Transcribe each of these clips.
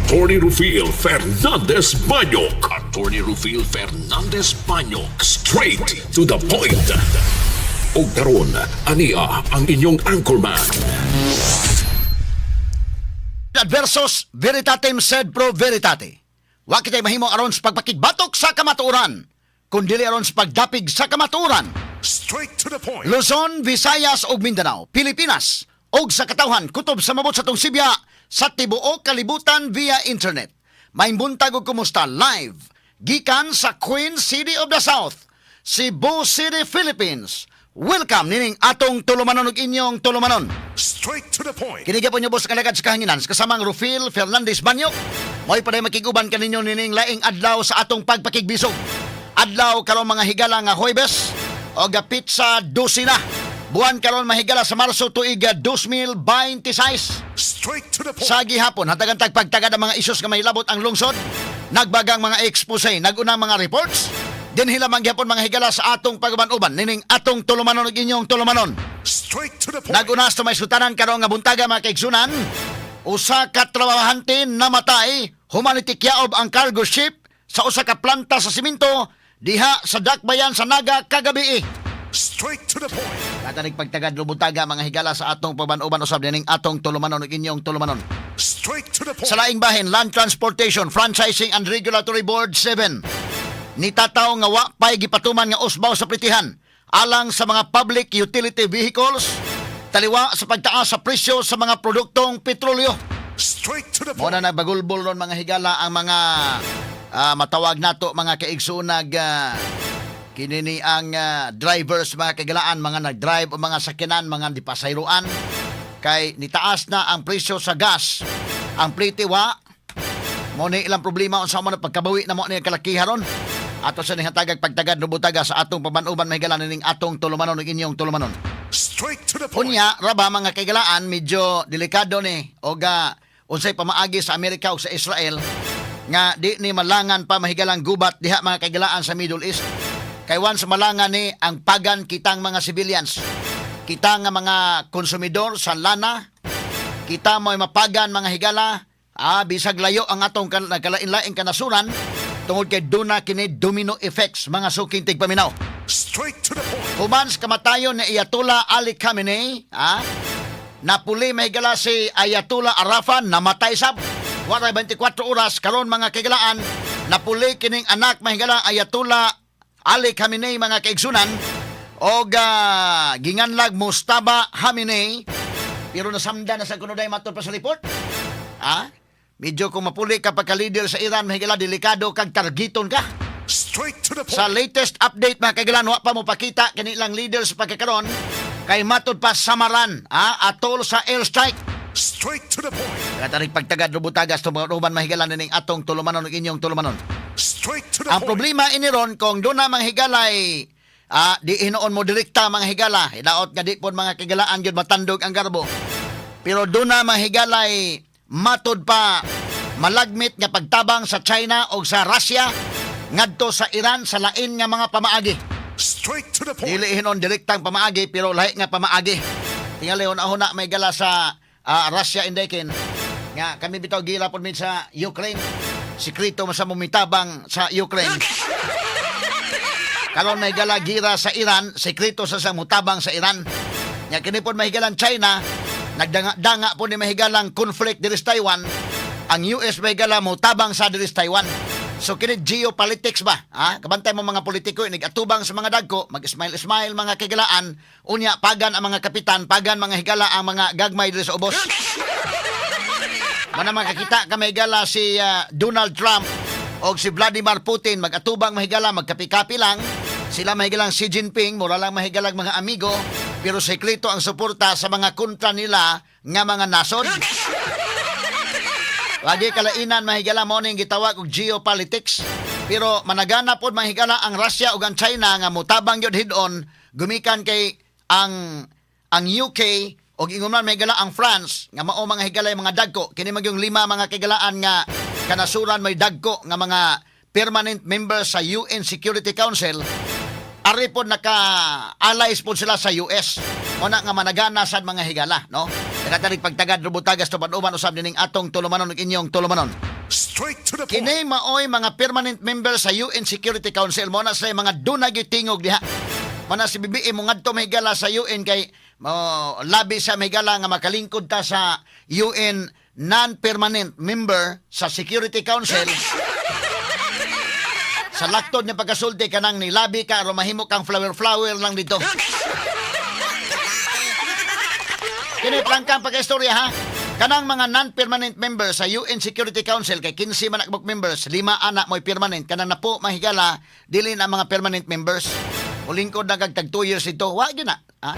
Attorney Rufil Fernandez Banyok. Attorney Rufil Fernandez Banyok. Straight to the point. O karon, ania ang inyong anchorman. Adversus veritatem sed pro veritate. Wa kitay mahimo aron sa pagpakigbatok sa kamatuoran, kundi aron sa pagdapig sa kamatuoran. Straight to the point. Luzon, Visayas ug Mindanao, Pilipinas ug sa katawhan kutob sa mabot sa tong Sibya sa tibuok kalibutan via internet. May buntag ug kumusta live gikan sa Queen City of the South, Cebu City, Philippines. Welcome nining atong tulumanon ug inyong tulumanon. Straight to the point. Kinigya po niyo boss kalagad sa kahanginan sa kasamang Rufil Fernandez Banyok. Mo'y paday makiguban kaninyo nining laing adlaw sa atong pagpakigbisog. Adlaw karon mga higala nga Huwebes o gapit sa dosina. Buwan karon mahigala sa Marso tuig 2026. Straight to the point. Sa gihapon hatagan pagtagad ang mga isyos nga may labot ang lungsod. Nagbagang mga expose, nagunang mga reports. Din hilamang gihapon mga higala sa atong pagaban-uban nining atong tulumanon ug inyong tulumanon. Straight to the point. Nagunas to may sutanan karon nga buntaga mga kaigsunan. Usa ka trabahante namatay, humanity kyaob ang cargo ship sa usa ka planta sa simento diha sa Dakbayan sa Naga kagabi. Straight to the point. Katanig pagtagad lubutaga mga higala sa atong paban-uban usab dining atong tulumanon ug inyong tulumanon. Straight to the point. Sa laing bahin, Land Transportation Franchising and Regulatory Board 7. Nitataw nga wa pay gipatuman nga usbaw sa pritihan alang sa mga public utility vehicles taliwa sa pagtaas sa presyo sa mga produktong petrolyo. Straight to the Mo point. na nagbagulbol ron mga higala ang mga matawag nato mga kaigsunag kinini ang drivers mga kagalaan, mga nagdrive o mga sakyanan, mga dipasayroan kay nitaas na ang presyo sa gas. Ang plitiwa mo ni ilang problema unsa mo na pagkabawi na mo ni kalakiharon. Ato sa nihatagag pagtagad lubutaga sa atong pabanuban may higala ning atong tulumanon ug inyong tulumanon. Straight to the point. Unya, raba mga kaigalaan, medyo delikado ni o unsay pamaagi sa Amerika o sa Israel nga di ni malangan pa mahigalang gubat diha mga kaigalaan sa Middle East. Kay once malangan ni ang pagan kitang mga civilians. Kita nga mga konsumidor sa lana, kita mo'y mapagan mga higala, bisag layo ang atong nagkalain-laing kanasuran tungod kay duna kini domino effects mga suking tigpaminaw. Straight to the point. Human sa kamatayon ni Ayatollah Ali Khamenei, napuli may gala si Ayatollah Arafat, namatay sab. Waray 24 oras, karon mga kagalaan, napuli kining anak mahigala Ayatollah Ali Khamenei mga kaigsunan, o ginganlag Mustafa Khamenei, pero nasamda na sa kunuday matod pa sa report. Medyo kung mapuli ka pagka-leader sa Iran, mahigala delikado kag targeton ka. Straight to the point. Sa latest update mga kaigalan, wa pa mo pakita kanilang leaders pagkakaroon kay matod pa samaran atol sa airstrike. Straight to the point. Katanig pagtagad lubutagas tumuruban mahigalan ning atong tulumanon ug inyong tulumanon. Straight to the Ang point. problema iniron kung doon na mga higalay di hinoon mo direkta mga higala, hidaot nga di pod mga kaigalaan gyud matandog ang garbo. Pero doon na mga higalay matod pa malagmit nga pagtabang sa China o sa Russia ngadto sa Iran sa lain nga mga pamaagi. Straight to the point. Dili hinon direktang pamaagi pero lahi nga pamaagi. Tingali una may gala sa Russia indekin nga kami bitaw gila pod min sa Ukraine. Sikrito sa mumitabang sa Ukraine. Karon may gala gira sa Iran, sikrito sa mutabang sa Iran. Nga kini pod mahigalang China, nagdanga po ni mahigalang conflict diri sa Taiwan. Ang US may gala mutabang sa diri sa Taiwan. So kini geopolitics ba? Kabantay mo mga politiko inig-atubang sa mga dagko, mag-smile-smile mga kagalaan, unya pagan ang mga kapitan, pagan mga higala ang mga gagmay diri sa ubos. Mana makakita ka mahigala si Donald Trump o si Vladimir Putin mag-atubang mahigala, magkapi-kapi lang. Sila mahigalang Xi Jinping, mura lang mahigalang mga amigo, pero sekreto ang suporta sa mga kontra nila nga mga nasod. Lagi kalainan mahigala mo ning gitawag og geopolitics. Pero managana pod mahigala ang Russia ug ang China nga mutabang gyud hid-on gumikan kay ang UK og ingon man mahigala ang France nga mao mga higalay mga dagko kini magyong 5 mga kigalaan nga kanasuran may dagko nga mga permanent members sa UN Security Council. Ari pod naka-allies pod sila sa US. Una nga managana sad mga higala, no? Nakatanig pagtagad rubutagas to panuban usab nining atong tulumanon ug inyong tulumanon. Straight to the point. Kini maoy mga permanent member sa UN Security Council mo na sa mga dunag tingog diha. Mana si BBM mo ngadto mahigala sa UN kay labi sa mahigala nga makalingkod ta sa UN non-permanent member sa Security Council. Sa laktod niya pagkasulti kanang nilabi ka aron mahimo kang flower lang dito. Kini plangkang pagka-istorya ha. Kanang mga non-permanent members sa UN Security Council kay 15 man akbok members, 5 anak mo'y permanent. Kanang na po mahigala dili na mga permanent members. Ulingkod na kag tag 2 years ito. Wa gyud na. Ha?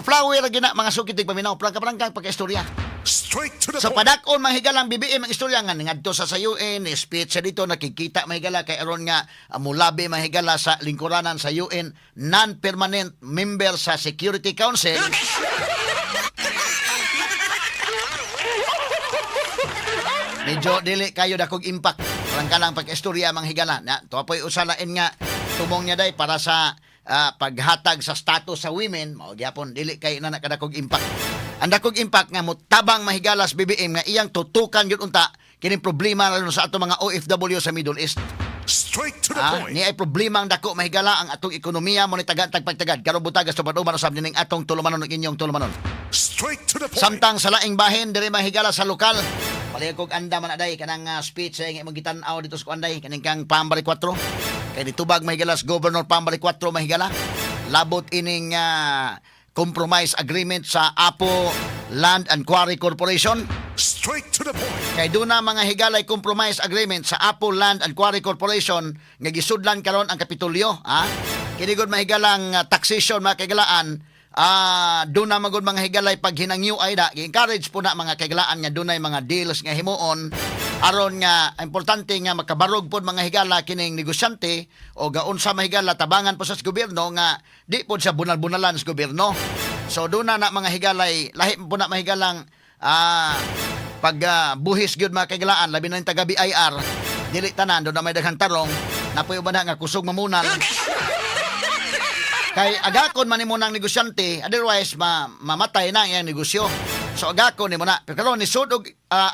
Flower gyud na mga sukitig paminaw. Plangkang pagka-istorya. Straight to the So point. padakon mahigalang BBM ang istorya nga ngadto sa UN, speech sa dito nakikita mahigala kay aron nga mulabi mahigala sa lingkuranan sa UN non-permanent member sa Security Council. Medyo dili kayo dakog impact. Walang kalang pag-istorya manghigala. Na, to apoy usalain nga tumong niya day para sa paghatag sa status sa women. Mao gyapon dili kay na nakadakog impact. Ang dakog impact nga mutabang mahigalas BBM nga iyang tutukan yun unta kining problema lalo sa ato mga OFW sa Middle East. Straight to the point. Ni ay problema ang dako mahigala ang atong ekonomiya mo ni tagpagtagad karon butagas tupad uman usab ning atong tulumanon ug inyong tulumanon. Straight to the point. Samtang sa laing bahin diri mahigala sa lokal. Palihog kog anda man aday kanang speech nga imong gitan-aw dito sa Kuanday kaning kang Pambari 4. Kay ditubag mahigalas Governor Pambari 4 mahigala. Labot ining compromise agreement sa Apo Land and Quarry Corporation. Straight to the point. Kay doon na mga higalay compromise agreement sa Apple Land and Quarry Corporation nga gisudlan karon ang Kapitolyo. Kinigod mahigalang taxation mga kaigalaan. Doon na magod mga higalay pag hinangyo ay da. I-encourage po na mga kaigalaan nga doon na mga deals nga himuon. Aron nga importante nga makabarog po mga higala kining negosyante o gaon sa mahigala tabangan po sa gobyerno nga di po sa bunal-bunalan sa gobyerno. So doon na mga higalay lahi po na mahigalang pag buhis gyud mga kaigalaan labi na yung taga BIR dili tanan do na may daghang tarong napuyo ba na nga kusog mamunal kay agakon man nimo nang negosyante otherwise mamatay na ang iyang negosyo. So agakon nimo na pero karon ni sud og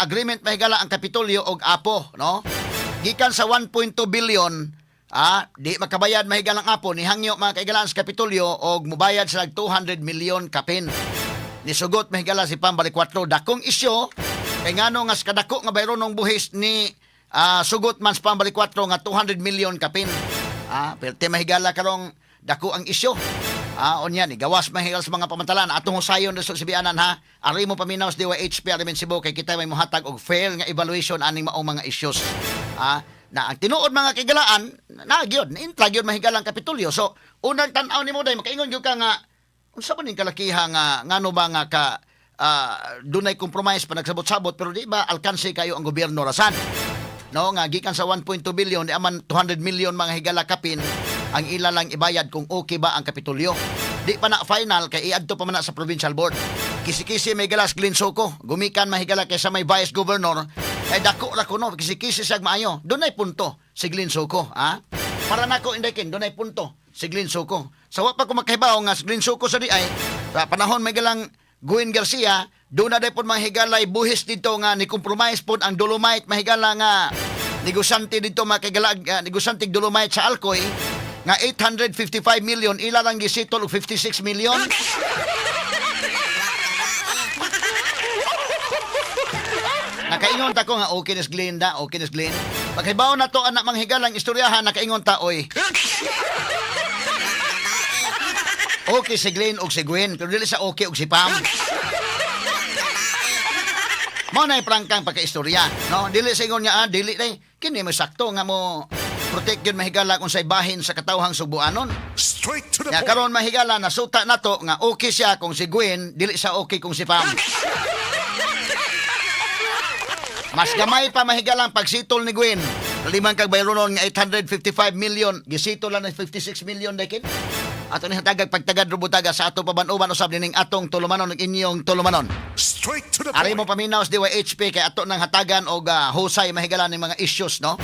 agreement mahigala ang Kapitolyo og Apo no gikan sa 1.2 billion di makabayad mahigalang Apo ni hangyo mga kaigalaan sa Kapitolyo og mubayad sila 200 million kapin. Nisugot mahigala si Pambari 4 dakong isyo kay ngano nga kadako nga bayron ng buhis ni sugot man sa Pambari 4 nga 200 million kapin. Pero mahigala karong dako ang isyo. Onya ni gawas mahigal sa mga pamantalan atong husayon sa sibianan ha. Ari mo paminaw sa DYHP Arimen Cebu kay kita may mohatag og fair nga evaluation aning maong mga issues. Na ang tinuod mga kaigalaan na gyud intra gyud mahigalang Kapitolyo. So unang tan-aw nimo day makaingon gyud ka nga unsa man ning kalakiha nga ngano ba nga ka dunay compromise pa nagsabot-sabot pero di ba alkanse kayo ang gobyerno rasan no nga gikan sa 1.2 billion di aman 200 million mga higala kapin ang ila lang ibayad kung okay ba ang Kapitolyo. Di pa na final kay iadto pa man na sa provincial board. Kisi-kisi may galas Glenn Soko gumikan mahigala kay sa may vice governor ay dako ra kuno kisi-kisi siya maayo dunay punto si Glenn Soko para nako indekin dunay punto si Glenn Soko. Sa wa pa ko makahibaw nga si Glenn Soko sa di ay sa panahon may galang Gwen Garcia doon na day po mahigalay buhis dito nga ni compromise po ang Dolomite mahigala nga negosyante dito makigala negosyante Dolomite sa Alcoy nga 855 million ila lang gisitol og 56 million. Nakaingon ta ko nga okay nes Glenda, okay nes Glen. Paghibaw na to anak manghigalang istoryahan nakaingon ta oy. Okay si Glen og si Gwen, pero dili sa okay og si Pam. Mo na prangkang pagkaistorya, no? Dili sa ingon nga dili day kini mo sakto nga mo protect yun mahigala kung sa bahin sa katawhang subuanon. Straight to the Ya point. karon mahigala nasuta nato nga okay siya kung si Gwen, dili sa okay kung si Pam. Mas gamay pa mahigalang pagsitol ni Gwen. Limang kag bayronon nga 855 million, gisitol lang ng 56 million dakin. Ato ni hatagag pagtagad rubutaga sa ato paban-uban usab ning atong tulumanon ug inyong tulumanon. Straight to the Ari mo point. paminaw sa DYHP kay ato nang hatagan og husay mahigalan ning mga issues no.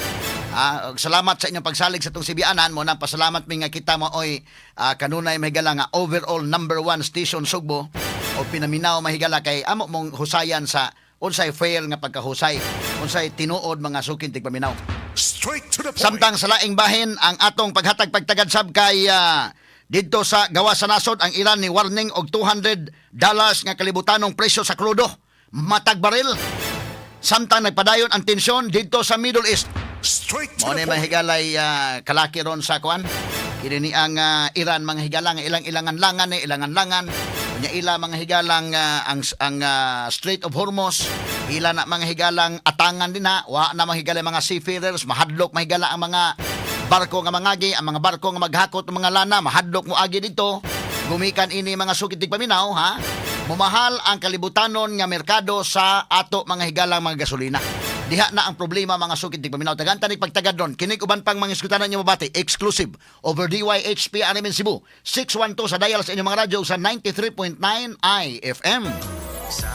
Salamat sa inyong pagsalig sa itong sibianan mo na pasalamat mi nga kita mo oy kanunay mahigalang nga overall number 1 station Sugbo o pinaminaw mahigala kay amo mong husayan sa unsay fair nga pagkahusay, unsay tinuod mga sukin tigpaminaw. Straight to the point. Samtang sa laing bahin ang atong paghatag pagtagad sab kay didto sa gawa sa nasod ang Iran ni warning og $200 nga kalibutanong presyo sa krudo matag baril. Samtang nagpadayon ang tensyon didto sa Middle East. Straight to Mo the ni point. mahigalay kalaki ron sa kuan. Kini ni ang Iran mga higalang ilang-ilangan langan ni ilangan-langan. Unya ila mga higalang ang Strait of Hormuz, ila na mga higalang atangan din na, wa na mga higalang mga seafarers, mahadlok mahigala ang mga barko nga mangagi, ang mga barko nga maghakot ng mga lana, mahadlok mo agi dito. Gumikan ini mga sukit tigpaminaw, ha? Mumahal ang kalibutanon nga merkado sa ato mga higalang mga gasolina. Diha na ang problema mga sukit tigpaminaw. Tagantang pagtagad ron. Kinig uban pang mga iskutanan niyo mabati. Exclusive. Over DYHP Animin Cebu. 612 sa dial sa inyong mga radyo sa 93.9 IFM. Sa